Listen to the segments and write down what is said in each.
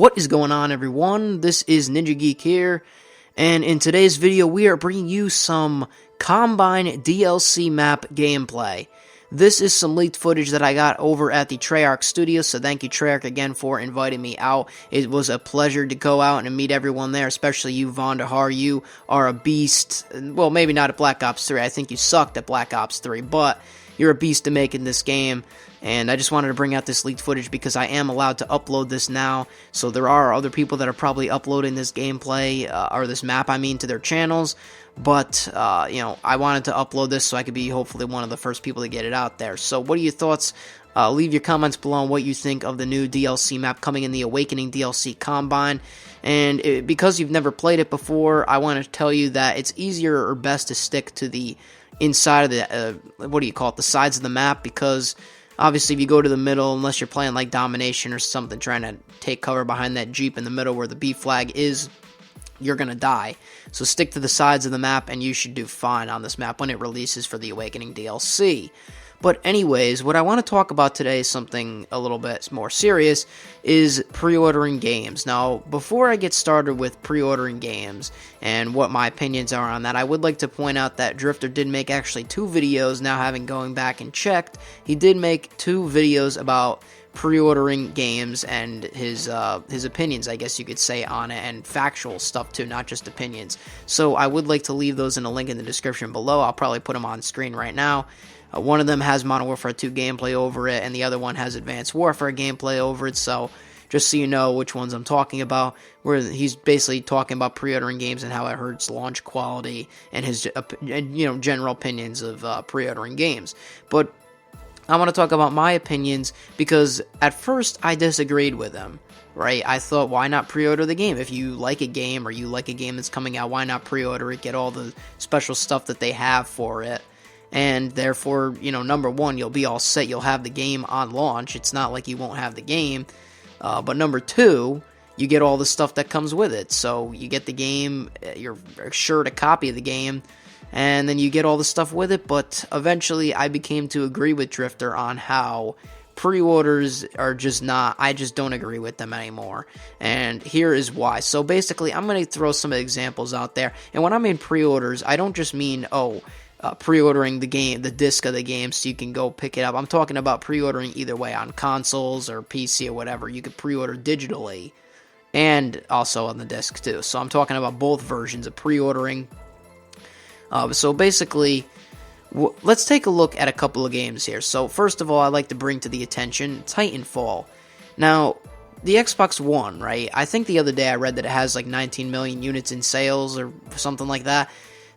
What is going on, everyone? This is NinjaGeek here, and in today's video we are bringing you some Combine DLC map gameplay. This is some leaked footage that I got over at the Treyarch studio, so thank you Treyarch again for inviting me out. It was a pleasure to go out and meet everyone there, especially you, Von der Haar. You are a beast. Well, maybe not at Black Ops 3. I think you sucked at Black Ops 3, but you're a beast to make in this game. And I just wanted to bring out this leaked footage because I am allowed to upload this now. So there are other people that are probably uploading this gameplay, or this map, I mean, to their channels. But, I wanted to upload this so I could be hopefully one of the first people to get it out there. So what are your thoughts? Leave your comments below on what you think of the new DLC map coming in the Awakening DLC Combine. And because you've never played it before, I want to tell you that it's easier or best to stick to the inside of the, the sides of the map, because obviously, if you go to the middle, unless you're playing like Domination or something, trying to take cover behind that Jeep in the middle where the B flag is, you're going to die. So stick to the sides of the map, and you should do fine on this map when it releases for the Awakening DLC. But anyways, what I want to talk about today is something a little bit more serious, is pre-ordering games. Now, before I get started with pre-ordering games and what my opinions are on that, I would like to point out that Drifter did make actually 2 videos. Now, having going back and checked, he did make 2 videos about pre-ordering games and his opinions, I guess you could say, on it, and factual stuff too, not just opinions. So I would like to leave those in a link in the description below. I'll probably put them on screen right now. One of them has Modern Warfare 2 gameplay over it, and the other one has Advanced Warfare gameplay over it, so just so you know which ones I'm talking about, where he's basically talking about pre-ordering games and how it hurts launch quality, and his general opinions of pre-ordering games. But I want to talk about my opinions, because at first I disagreed with him, right? I thought, why not pre-order the game? If you like a game, or you like a game that's coming out, why not pre-order it, get all the special stuff that they have for it? And therefore, number one, you'll be all set. You'll have the game on launch. It's not like you won't have the game. But number two, you get all the stuff that comes with it. So you get the game, you're assured a copy of the game, and then you get all the stuff with it. But eventually, I became to agree with Drifter on how pre-orders are just not, I just don't agree with them anymore. And here is why. So basically, I'm going to throw some examples out there. And when I mean pre-orders, I don't just mean, pre-ordering the game, the disc of the game, so you can go pick it up. I'm talking about pre-ordering either way, on consoles or PC or whatever. You could pre-order digitally and also on the disc too. So I'm talking about both versions of pre-ordering. So basically, let's take a look at a couple of games here. So first of all, I'd like to bring to the attention Titanfall. Now, the Xbox One, right? I think the other day I read that it has like 19 million units in sales or something like that.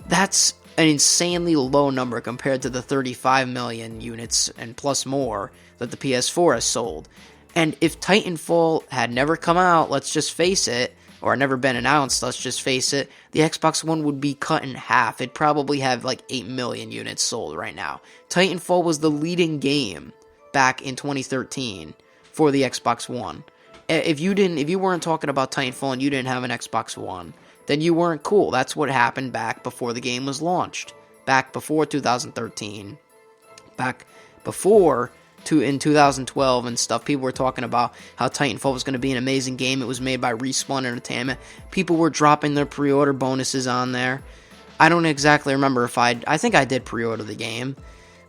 That's an insanely low number compared to the 35 million units and plus more that the PS4 has sold. And if Titanfall had never come out, let's just face it, or never been announced, let's just face it, the Xbox One would be cut in half. It'd probably have like 8 million units sold right now. Titanfall was the leading game back in 2013 for the Xbox One. If you weren't talking about Titanfall and you didn't have an Xbox One, then you weren't cool. That's what happened back before the game was launched. Back before 2013. Back before in 2012 and stuff, people were talking about how Titanfall was going to be an amazing game. It was made by Respawn Entertainment. People were dropping their pre-order bonuses on there. I don't exactly remember if I think I did pre-order the game,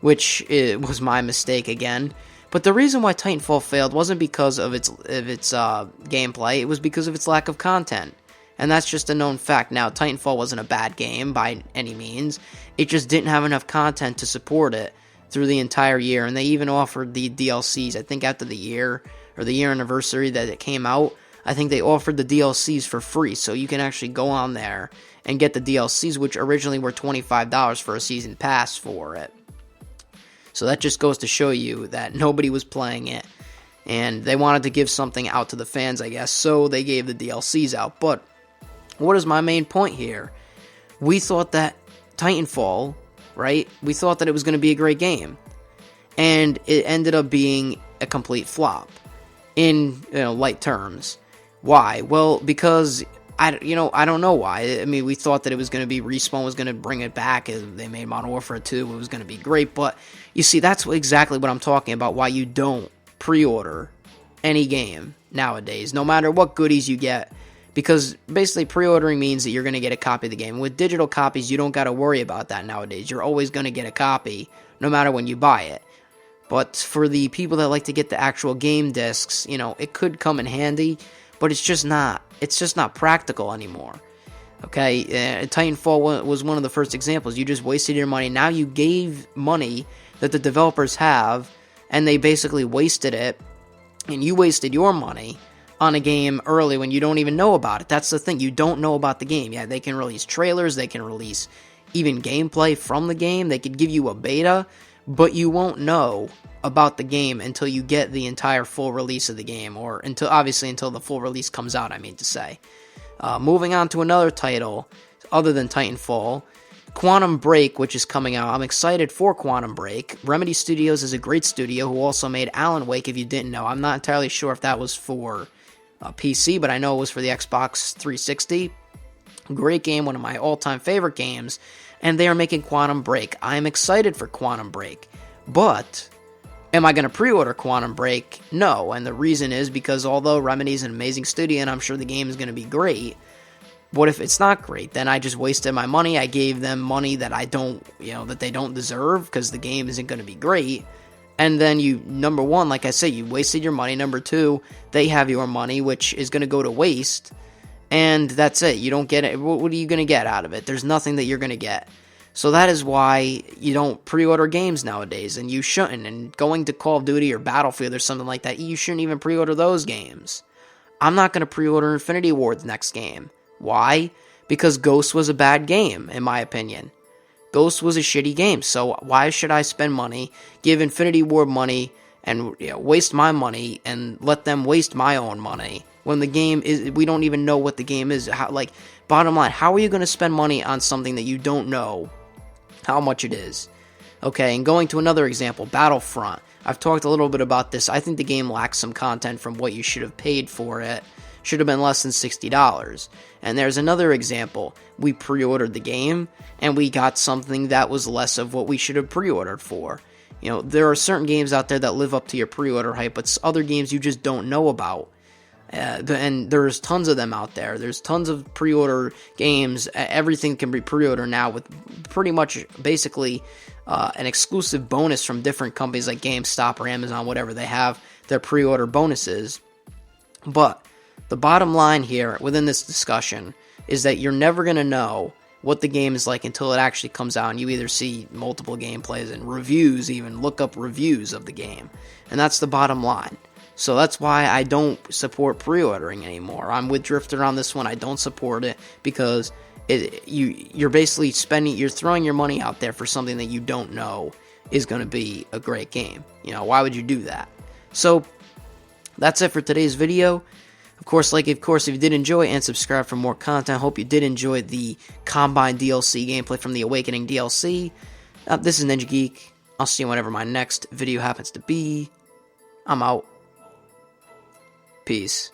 which was my mistake again. But the reason why Titanfall failed wasn't because of its gameplay. It was because of its lack of content. And that's just a known fact. Now, Titanfall wasn't a bad game by any means. It just didn't have enough content to support it through the entire year. And they even offered the DLCs, I think after the year, or the year anniversary that it came out, I think they offered the DLCs for free. So you can actually go on there and get the DLCs, which originally were $25 for a season pass for it. So that just goes to show you that nobody was playing it. And they wanted to give something out to the fans, I guess. So they gave the DLCs out. But what is my main point here? We thought that Titanfall, right? We thought that it was going to be a great game. And it ended up being a complete flop. In, light terms. Why? Well, because, I don't know why. I mean, we thought that it was going to be, Respawn was going to bring it back. They made Modern Warfare 2. It was going to be great. But, you see, that's exactly what I'm talking about. Why you don't pre-order any game. nowadays, no matter what goodies you get. Because basically pre-ordering means that you're going to get a copy of the game. With digital copies, you don't got to worry about that nowadays. You're always going to get a copy, no matter when you buy it. But for the people that like to get the actual game discs, you know, it could come in handy, but it's just not practical anymore. Okay, Titanfall was one of the first examples. You just wasted your money. Now you gave money that the developers have, and they basically wasted it, and you wasted your money on a game early when you don't even know about it. That's the thing. You don't know about the game. Yeah, they can release trailers. They can release even gameplay from the game. They could give you a beta, but you won't know about the game until you get the entire full release of the game, or until the full release comes out, I mean to say. Moving on to another title, other than Titanfall, Quantum Break, which is coming out. I'm excited for Quantum Break. Remedy Studios is a great studio who also made Alan Wake, if you didn't know. I'm not entirely sure if that was for PC, but I know it was for the Xbox 360. Great game, one of my all-time favorite games, and they are making Quantum Break. I am excited for Quantum Break, but am I going to pre-order Quantum Break? No, and the reason is because although Remedy's an amazing studio and I'm sure the game is going to be great, what if it's not great? Then I just wasted my money. I gave them money that that they don't deserve because the game isn't going to be great. And then number one, like I said, you wasted your money. Number two, they have your money, which is going to go to waste. And that's it. You don't get it. What are you going to get out of it? There's nothing that you're going to get. So that is why you don't pre-order games nowadays, and you shouldn't. And going to Call of Duty or Battlefield or something like that, you shouldn't even pre-order those games. I'm not going to pre-order Infinity Ward's next game. Why? Because Ghost was a bad game, in my opinion. Ghost was a shitty game, so why should I spend money, give Infinity Ward money, and waste my money, and let them waste my own money, when the game is, we don't even know what the game is. Bottom line, how are you going to spend money on something that you don't know how much it is? Okay, and going to another example, Battlefront. I've talked a little bit about this. I think the game lacks some content from what you should have paid for it. Should have been less than $60. And there's another example. We pre-ordered the game, and we got something that was less of what we should have pre-ordered for. There are certain games out there that live up to your pre-order hype, but other games you just don't know about. And there's tons of them out there. There's tons of pre-order games. Everything can be pre-ordered now with pretty much basically an exclusive bonus from different companies like GameStop or Amazon, whatever. They have their pre-order bonuses. But the bottom line here within this discussion is that you're never going to know what the game is like until it actually comes out, and you either see multiple gameplays and reviews, even look up reviews of the game. And that's the bottom line. So that's why I don't support pre-ordering anymore. I'm with Drifter on this one. I don't support it because you're basically you're throwing your money out there for something that you don't know is going to be a great game. Why would you do that? So that's it for today's video. Of course, if you did enjoy and subscribe for more content, I hope you did enjoy the Combine DLC gameplay from the Awakening DLC. This is NinjaGeek. I'll see you whenever my next video happens to be. I'm out. Peace.